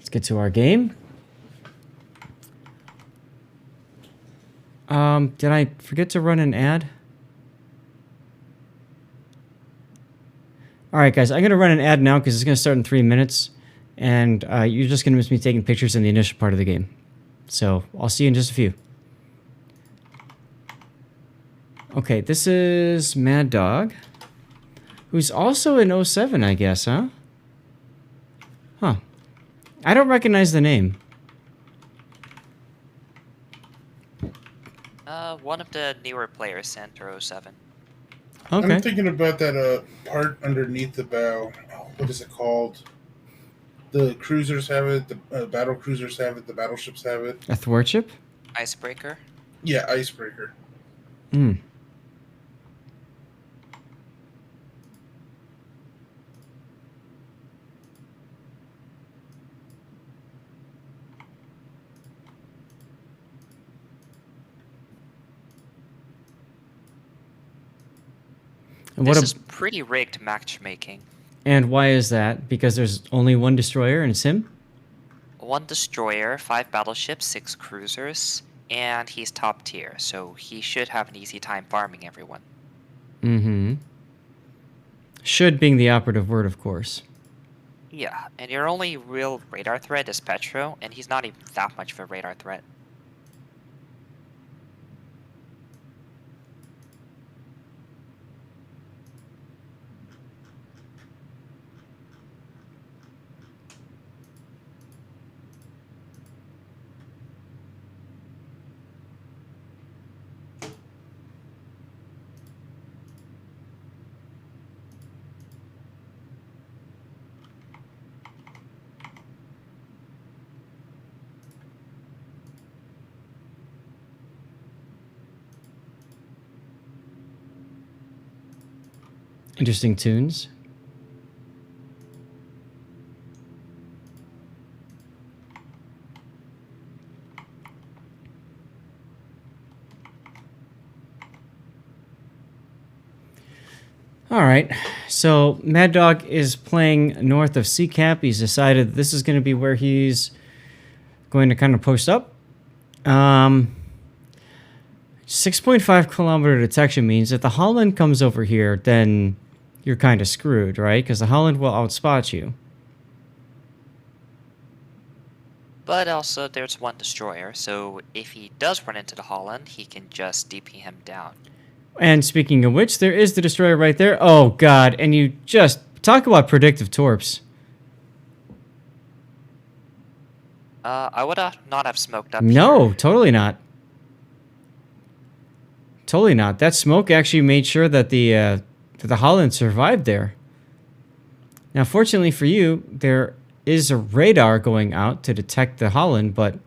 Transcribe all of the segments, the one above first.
Let's get to our game. Did I forget to run an ad? All right, guys, I'm going to run an ad now because it's going to start in 3 minutes. And you're just going to miss me taking pictures in the initial part of the game. So I'll see you in just a few. Okay, this is Mad Dog, who's also in 07, I guess, huh? Huh. I don't recognize the name. One of the newer players sent her 07. Okay. I'm thinking about that part underneath the bow. Oh, what is it called? The cruisers have it. The battle cruisers have it. The battleships have it. A thwartship? Icebreaker. Yeah, icebreaker. Hmm. This is pretty rigged matchmaking. And why is that? Because there's only one destroyer and it's him? 1 destroyer, 5 battleships, 6 cruisers, and he's top tier, so he should have an easy time farming everyone. Mm-hmm. Should being the operative word, of course. Yeah, and your only real radar threat is Petro, and he's not even that much of a radar threat. Interesting tunes. All right, so Mad Dog is playing north of Sea Cap. He's decided this is going to be where he's going to kind of post up. 6.5 kilometer detection means if the Holland comes over here, then you're kind of screwed, right? Because the Holland will outspot you. But also, there's 1 destroyer, so if he does run into the Holland, he can just DP him down. And speaking of which, there is the destroyer right there. Oh, God. And you just... Talk about predictive torps. I would not have smoked up No, here. totally not. Totally not. That smoke actually made sure that the Holland survived there. Now, fortunately for you, there is a radar going out to detect the Holland, but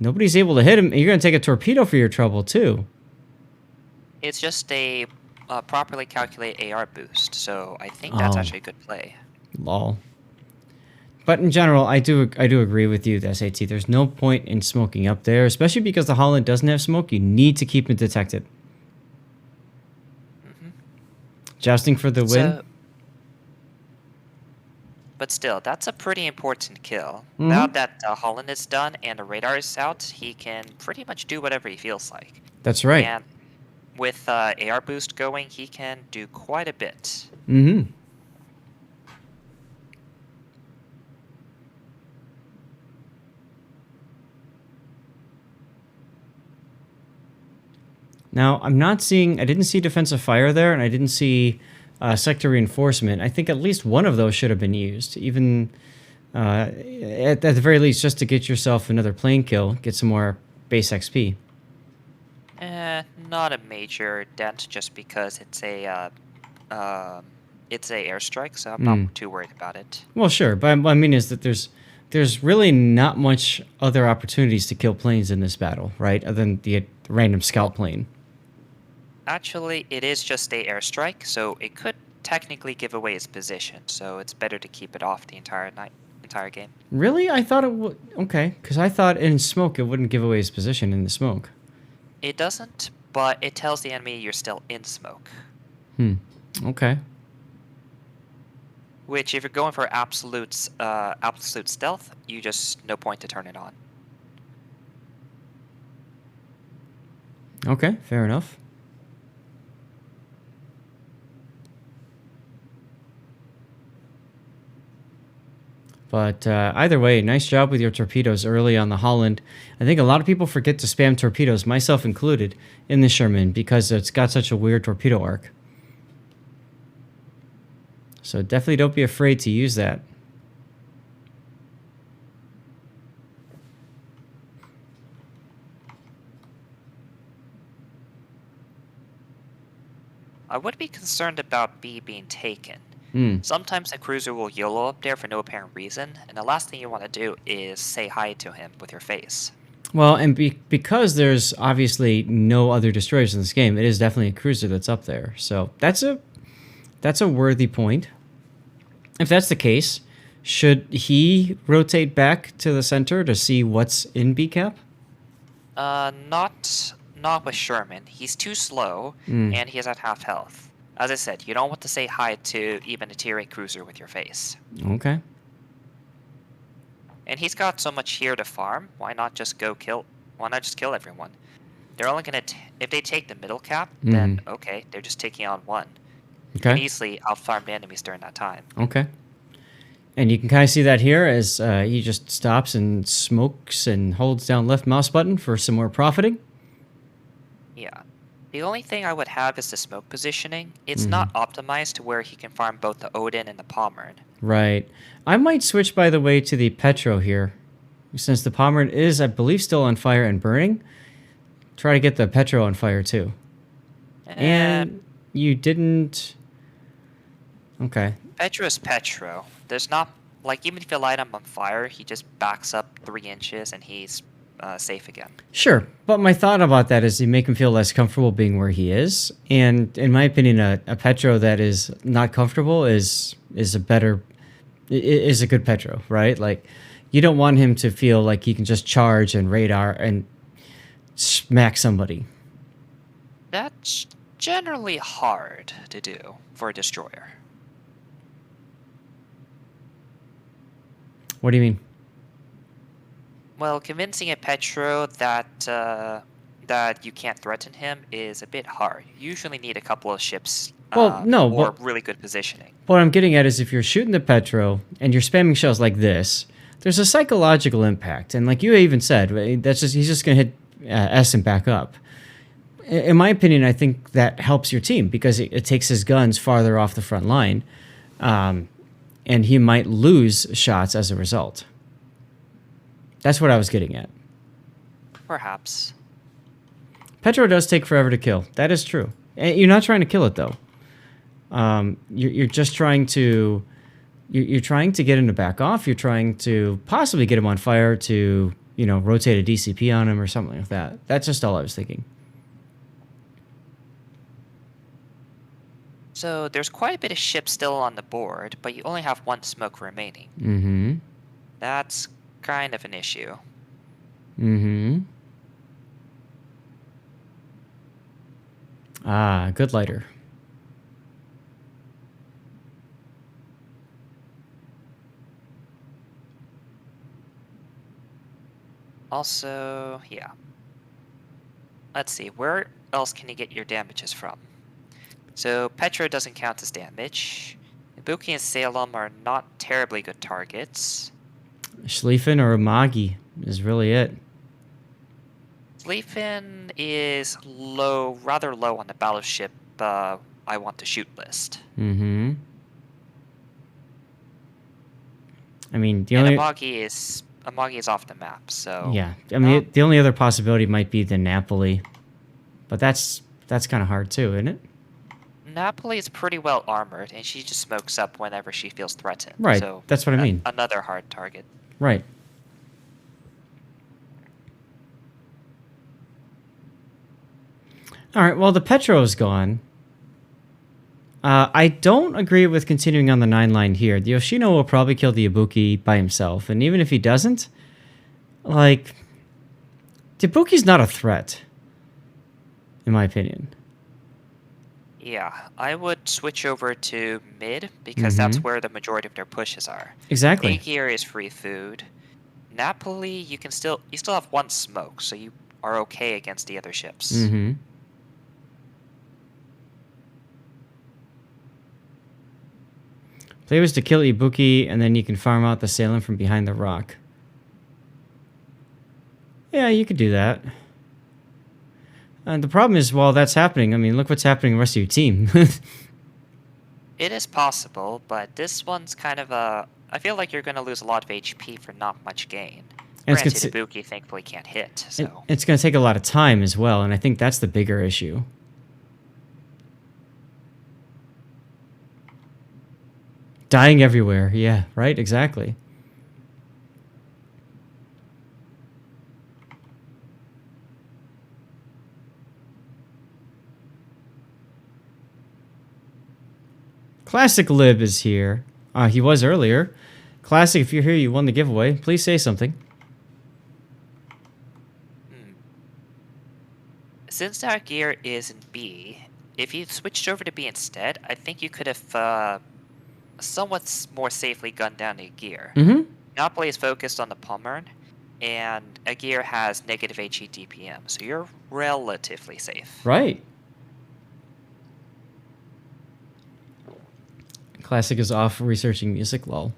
nobody's able to hit him. You're going to take a torpedo for your trouble, too. It's just a properly calculated AR boost, so I think that's actually a good play. Lol. But in general, I do agree with you, the SAT. There's no point in smoking up there, especially because the Holland doesn't have smoke. You need to keep it detected. Mm-hmm. Jousting for the win. But still, that's a pretty important kill. Mm-hmm. Now that Holland is done and the radar is out, he can pretty much do whatever he feels like. That's right. And with AR boost going, he can do quite a bit. Mm-hmm. Now, I didn't see defensive fire there, and I didn't see sector reinforcement. I think at least one of those should have been used, even at the very least, just to get yourself another plane kill, get some more base XP. Not a major dent, just because it's a airstrike, so I'm not too worried about it. Well, sure, but what I mean is that there's really not much other opportunities to kill planes in this battle, right? Other than the random scout plane. Actually, it is just a airstrike, so it could technically give away its position. So it's better to keep it off the entire game. Really? I thought it would. Okay, because I thought in smoke it wouldn't give away its position in the smoke. It doesn't, but it tells the enemy you're still in smoke. Okay. Which, if you're going for absolute stealth, you just no point to turn it on. Okay, fair enough. But either way, nice job with your torpedoes early on the Holland. I think a lot of people forget to spam torpedoes, myself included, in the Sherman because it's got such a weird torpedo arc. So definitely don't be afraid to use that. I would be concerned about B being taken. Hmm. Sometimes a cruiser will YOLO up there for no apparent reason, and the last thing you want to do is say hi to him with your face. Well, and because there's obviously no other destroyers in this game, it is definitely a cruiser that's up there. So that's a worthy point. If that's the case, should he rotate back to the center to see what's in B cap? Not with Sherman. He's too slow, Mm. and he is at half health. As I said, you don't want to say hi to even a tier 8 cruiser with your face. Okay. And he's got so much here to farm. Why not just kill everyone? They're only gonna if they take the middle cap, then okay, they're just taking on one. You can Okay. easily outfarm the enemies during that time. Okay. And you can kind of see that here as he just stops and smokes and holds down left mouse button for some more profiting. Yeah. The only thing I would have is the smoke positioning. It's not optimized to where he can farm both the Odin and the Pommern. Right. I might switch, by the way, to the Petro here. Since the Pommern is, I believe, still on fire and burning. Try to get the Petro on fire, too. And you didn't... Okay. Petro is Petro. There's not... Like, even if you light him on fire, he just backs up 3 inches and he's safe again. Sure, but my thought about that is you make him feel less comfortable being where he is. And in my opinion, a Petro that is not comfortable is a good Petro, right? Like, you don't want him to feel like he can just charge and radar and smack somebody. That's generally hard to do for a destroyer. What do you mean? Well, convincing a Petro that you can't threaten him is a bit hard. You usually need a couple of ships Well, no, or but really good positioning. what I'm getting at is if you're shooting the Petro and you're spamming shells like this, there's a psychological impact. And like you even said, he's just going to hit S and back up. In my opinion, I think that helps your team because it takes his guns farther off the front line. And he might lose shots as a result. That's what I was getting at. Perhaps. Petro does take forever to kill. That is true. And you're not trying to kill it, though. You're just trying to... You're trying to get him to back off. You're trying to possibly get him on fire to, rotate a DCP on him or something like that. That's just all I was thinking. So there's quite a bit of ships still on the board, but you only have 1 smoke remaining. Mm-hmm. That's kind of an issue. Mm-hmm. Ah, good lighter. Also, yeah. Let's see, where else can you get your damages from? So, Petro doesn't count as damage. Ibuki and Salem are not terribly good targets. Schlieffen or Amagi is really it. Schlieffen is rather low on the battleship I want to shoot list. Mm-hmm. I mean, Amagi is off the map, so... Yeah, I mean, the only other possibility might be the Napoli. But that's kind of hard too, isn't it? Napoli is pretty well armored, and she just smokes up whenever she feels threatened. Right, So that's what I mean. Another hard target. Right. All right, well, the Petro is gone. I don't agree with continuing on the 9 line here. The Yoshino will probably kill the Ibuki by himself, and even if he doesn't, like, the Ibuki's not a threat, in my opinion. Yeah, I would switch over to mid because Mm-hmm. that's where the majority of their pushes are. A Exactly. gear is free food. Napoli, you still have one smoke, so you are okay against the other ships. Mm-hmm. Play was to kill Ibuki, and then you can farm out the Salem from behind the rock. Yeah, you could do that. And the problem is, while that's happening, I mean, look what's happening to the rest of your team. It is possible, but this one's kind of a. I feel like you're going to lose a lot of HP for not much gain. And Granted, Ibuki thankfully can't hit, so. it's going to take a lot of time as well, and I think that's the bigger issue. Dying everywhere. Yeah, right? Exactly. Classic Lib is here. He was earlier. Classic, if you're here, you won the giveaway. Please say something. Since our gear is in B, if you switched over to B instead, I think you could have somewhat more safely gunned down a gear. Mm-hmm. Monopoly is focused on the Palmern, and a gear has negative HE DPM, so you're relatively safe. Right. Classic is off researching music, lol.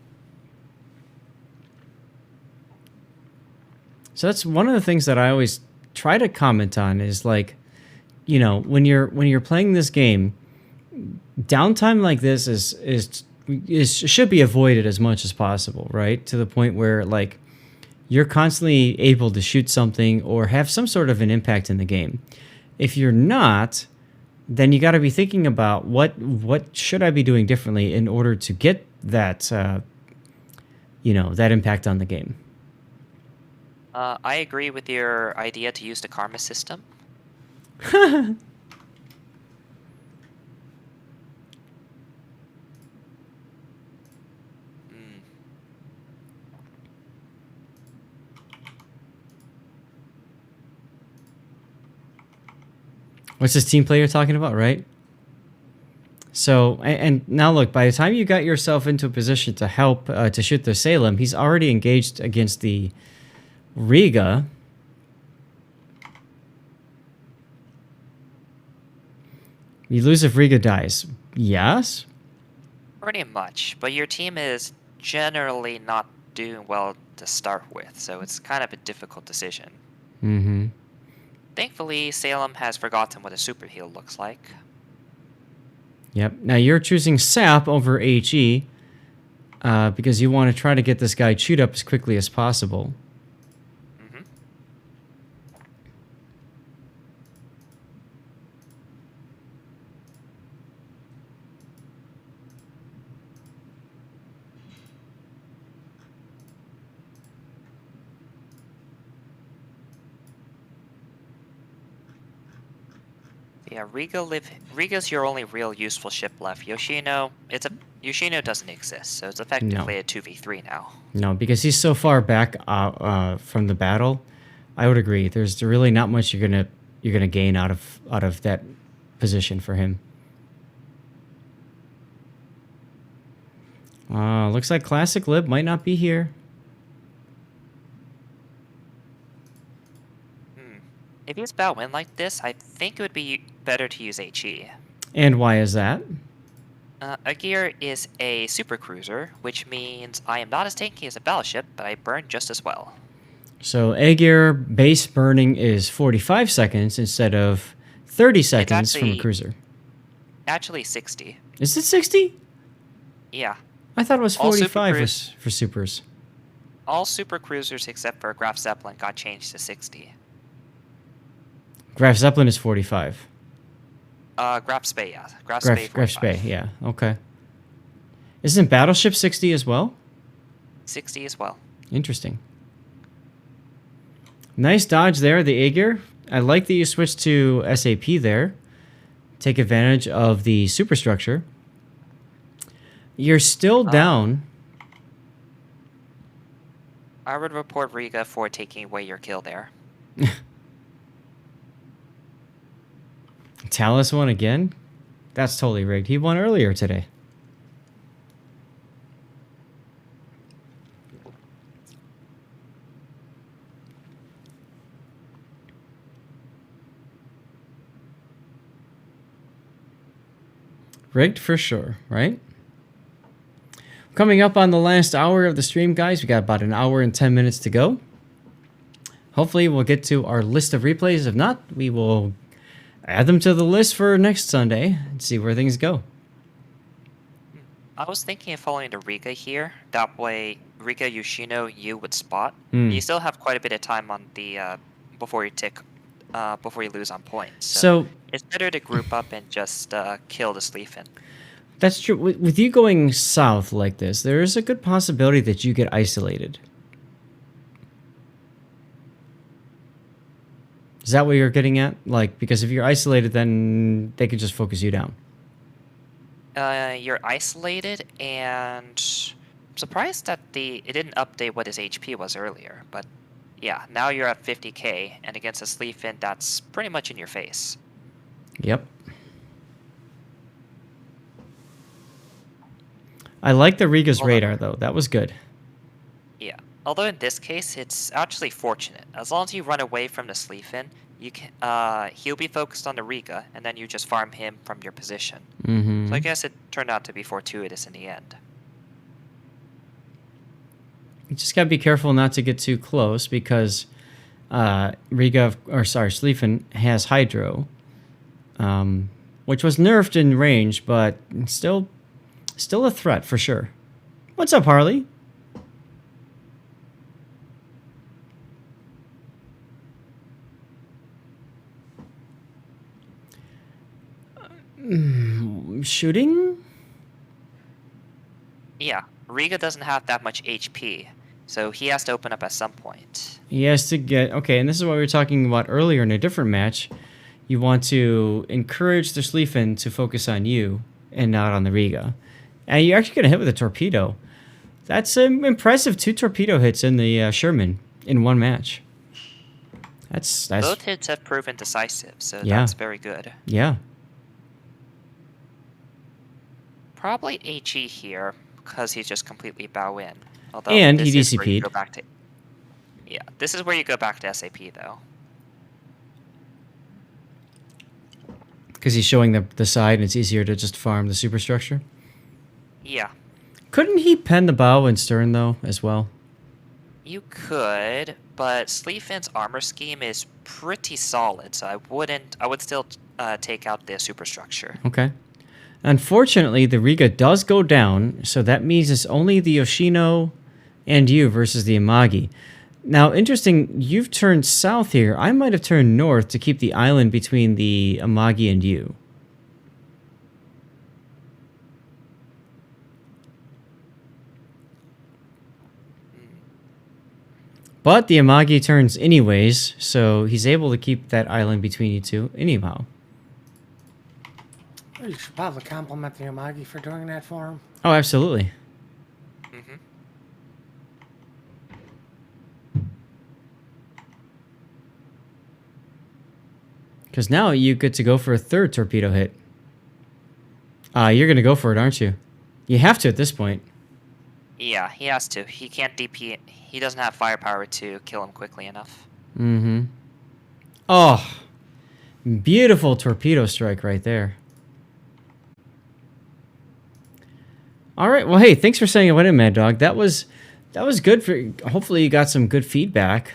So that's one of the things that I always try to comment on is like, you know, when you're playing this game, downtime like this is should be avoided as much as possible, right? To the point where like you're constantly able to shoot something or have some sort of an impact in the game. If you're not, then you got to be thinking about what should I be doing differently in order to get that that impact on the game. I agree with your idea to use the karma system. What's this team player talking about, right? So, and now look, by the time you got yourself into a position to help to shoot the Salem, he's already engaged against the Riga. You lose if Riga dies. Yes? Pretty much, but your team is generally not doing well to start with, so it's kind of a difficult decision. Mm-hmm. Thankfully, Salem has forgotten what a super heal looks like. Yep. Now you're choosing SAP over HE because you want to try to get this guy chewed up as quickly as possible. Mm-hmm. Yeah, Riga's your only real useful ship left. Yoshino doesn't exist, so it's effectively a 2v3 now. No, because he's so far back from the battle. I would agree. There's really not much you're gonna gain out of that position for him. Looks like Classic Lib might not be here. If it's about win like this, I think it would be better to use HE. And why is that? Agir is a super cruiser, which means I am not as tanky as a battleship, but I burn just as well. So Aegir base burning is 45 seconds instead of 30 seconds from a cruiser. Actually 60. Is it 60? Yeah. I thought it was 45 for supers. All super cruisers except for Graf Zeppelin got changed to 60. Graf Zeppelin is 45. Graf Spey, yeah. Graf Spey 45. Graf Spey, yeah. Okay. Isn't Battleship 60 as well? 60 as well. Interesting. Nice dodge there, the Aegir. I like that you switched to SAP there. Take advantage of the superstructure. You're still down. I would report Riga for taking away your kill there. Talus one again? That's totally rigged. He won earlier today. Rigged for sure, right? Coming up on the last hour of the stream, guys. We got about an hour and 10 minutes to go. Hopefully, we'll get to our list of replays. If not, we will add them to the list for next Sunday and see where things go. I was thinking of following the Riga here. That way, Riga, Yoshino, you would spot. Hmm. You still have quite a bit of time on the before you lose on points. So It's better to group up and just kill the Sleafin. that's true. With you going south like this, there is a good possibility that you get isolated. Is that what you're getting at? Like, because if you're isolated, then they could just focus you down. You're isolated, and I'm surprised that it didn't update what his HP was earlier. But yeah, now you're at 50k, and against a Sleafin, that's pretty much in your face. Yep. I like the Riga's Hold on. radar, though. That was good. Yeah. Although in this case, it's actually fortunate. As long as you run away from the Sleafin, you can. He'll be focused on the Riga, and then you just farm him from your position. Mm-hmm. So I guess it turned out to be fortuitous in the end. You just gotta be careful not to get too close because Sleafin has Hydro, which was nerfed in range, but still a threat for sure. What's up, Harley? Shooting? Yeah, Riga doesn't have that much HP, so he has to open up at some point. He has to get... Okay, and this is what we were talking about earlier in a different match. You want to encourage the Sleafin to focus on you and not on the Riga. And you're actually going to hit with a torpedo. That's impressive. 2 torpedo hits in the Sherman in one match. That's Both hits have proven decisive, so Yeah. that's very good. Yeah. Probably HE here, because he's just completely bow in. Although And this he is where you DCP'd. go back to. Yeah, this is where you go back to SAP, though. Because he's showing the side and it's easier to just farm the superstructure. Yeah, Couldn't he pen the bow and stern, though, as well? you could, but Sleafin's armor scheme is pretty solid, so I would still take out the superstructure. Okay. Unfortunately, the Riga does go down, so that means it's only the Yoshino and you versus the Amagi. Now, interesting, you've turned south here. I might have turned north to keep the island between the Amagi and you. But the Amagi turns anyways, so he's able to keep that island between you two anyhow. You should probably compliment the Amagi for doing that for him. Oh, absolutely. Mm-hmm. Because now you get to go for a 3rd torpedo hit. You're going to go for it, aren't you? You have to at this point. Yeah, he has to. He can't DP. He doesn't have firepower to kill him quickly enough. Mm-hmm. Oh, beautiful torpedo strike right there. All right. Well, hey, thanks for saying it went in, Mad Dog. That was good for. Hopefully, you got some good feedback.